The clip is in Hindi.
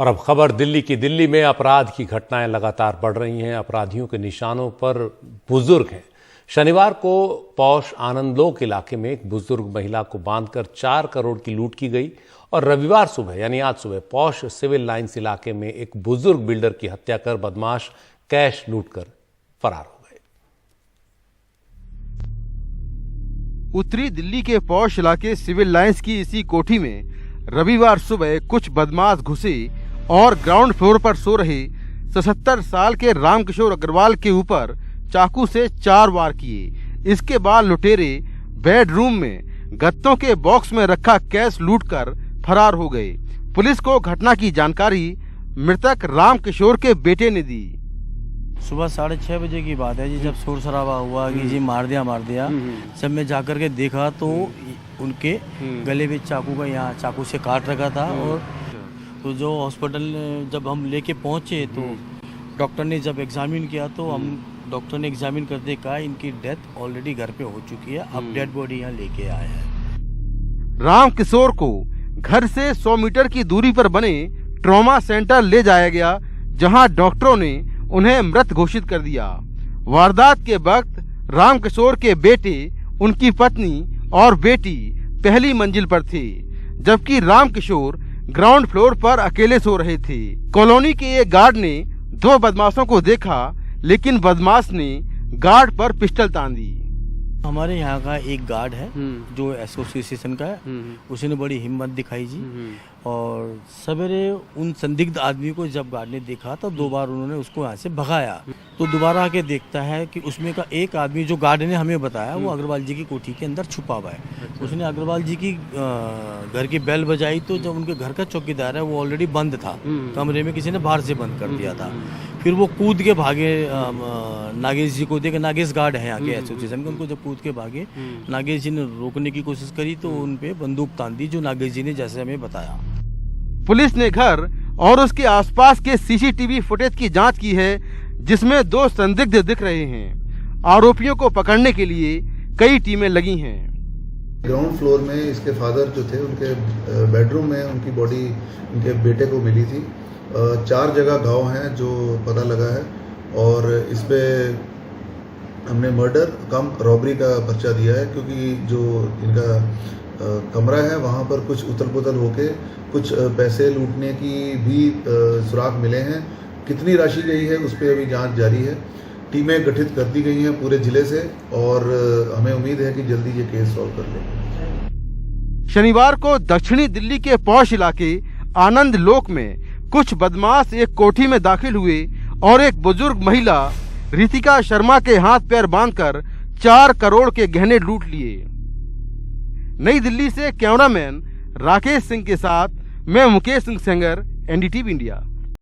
और अब खबर दिल्ली की। दिल्ली में अपराध की घटनाएं लगातार बढ़ रही हैं। अपराधियों के निशानों पर बुजुर्ग हैं। शनिवार को पौष आनंदलोक इलाके में एक बुजुर्ग महिला को बांधकर 4 करोड़ की लूट की गई और रविवार सुबह यानी आज सुबह पौष सिविल लाइंस इलाके में एक बुजुर्ग बिल्डर की हत्या कर बदमाश कैश लूटकर फरार हो गए। उत्तरी दिल्ली के पौष इलाके सिविल लाइंस की इसी कोठी में रविवार सुबह कुछ बदमाश घुसे और ग्राउंड फ्लोर पर सो रहे 77 साल के रामकिशोर अग्रवाल के ऊपर चाकू से 4 वार किए। इसके बाद लुटेरे बेडरूम में गत्तों के बॉक्स में रखा कैश लूटकर फरार हो गए। पुलिस को घटना की जानकारी मृतक रामकिशोर के बेटे ने दी। सुबह 6:30 बजे की बात है जी, जब शोर शराबा हुआ कि जी मार दिया। सब मैं जाकर के देखा तो उनके गले में चाकू का यहाँ चाकू से काट रखा था। और तो जो हॉस्पिटल जब हम लेके पहुँचे तो डॉक्टर ने जब एग्जामिन किया तो डॉक्टर ने एग्जामिन करते कहा इनकी डेथ ऑलरेडी घर पे हो चुकी है, अब डेड बॉडी यहाँ लेके आए हैं। रामकिशोर को घर से 100 मीटर की दूरी पर बने ट्रॉमा सेंटर ले जाया गया, जहां डॉक्टरों ने उन्हें मृत घोषित कर दिया। वारदात के वक्त रामकिशोर के बेटे, उनकी पत्नी और बेटी पहली मंजिल पर थे, जबकि रामकिशोर ग्राउंड फ्लोर पर अकेले सो रहे थे। कॉलोनी के एक गार्ड ने 2 बदमाशों को देखा, लेकिन बदमाश ने गार्ड पर पिस्टल तान दी। हमारे यहाँ का एक गार्ड है जो एसोसिएशन का है, उसने बड़ी हिम्मत दिखाई जी। और सवेरे उन संदिग्ध आदमी को जब गार्ड ने देखा तो 2 बार उन्होंने उसको यहाँ से भगाया। तो दोबारा आके देखता है कि उसमें का एक आदमी जो गार्ड ने हमें बताया वो अग्रवाल जी की कोठी के अंदर छुपा हुआ है। उसने अग्रवाल जी की घर की बेल बजाई तो जब उनके घर का चौकीदार है वो ऑलरेडी बंद था, कमरे में किसी ने बाहर से बंद कर दिया था। फिर वो कूद के भागे नागेश जी को देखे, नागेश गार्ड है यहाँ के एसोसिएशन के, उनको जब कूद के भागे नागेश जी ने रोकने की कोशिश करी तो उन पे बंदूक तान दी, जो नागेश जी ने जैसे हमें बताया। पुलिस ने घर और उसके आसपास के सीसीटीवी फुटेज की जांच की है, जिसमें 2 संदिग्ध दिख रहे हैं। आरोपियों को पकड़ने के लिए कई टीमें लगी हैं। ग्राउंड फ्लोर में इसके फादर जो थे उनके बेडरूम में उनकी बॉडी उनके बेटे को मिली थी। 4 जगह घाव हैं जो पता लगा है और इस पे हमने मर्डर कम रॉबरी का पर्चा दिया है, क्योंकि जो इनका कमरा है वहाँ पर कुछ उथल पुथल होके कुछ पैसे लूटने की भी सुराग मिले हैं। कितनी राशि गई है उस पर अभी जांच जारी है। टीमें गठित कर दी गई हैं पूरे जिले से और हमें उम्मीद है कि जल्दी ये केस सॉल्व कर लेंगे। शनिवार को दक्षिणी दिल्ली के पौष इलाके आनंद लोक में कुछ बदमाश एक कोठी में दाखिल हुए और एक बुजुर्ग महिला रितिका शर्मा के हाथ पैर बांधकर 4 करोड़ के गहने लूट लिए। नई दिल्ली से कैमरामैन राकेश सिंह के साथ मैं मुकेश सिंह सेंगर, एनडीटीवी इंडिया।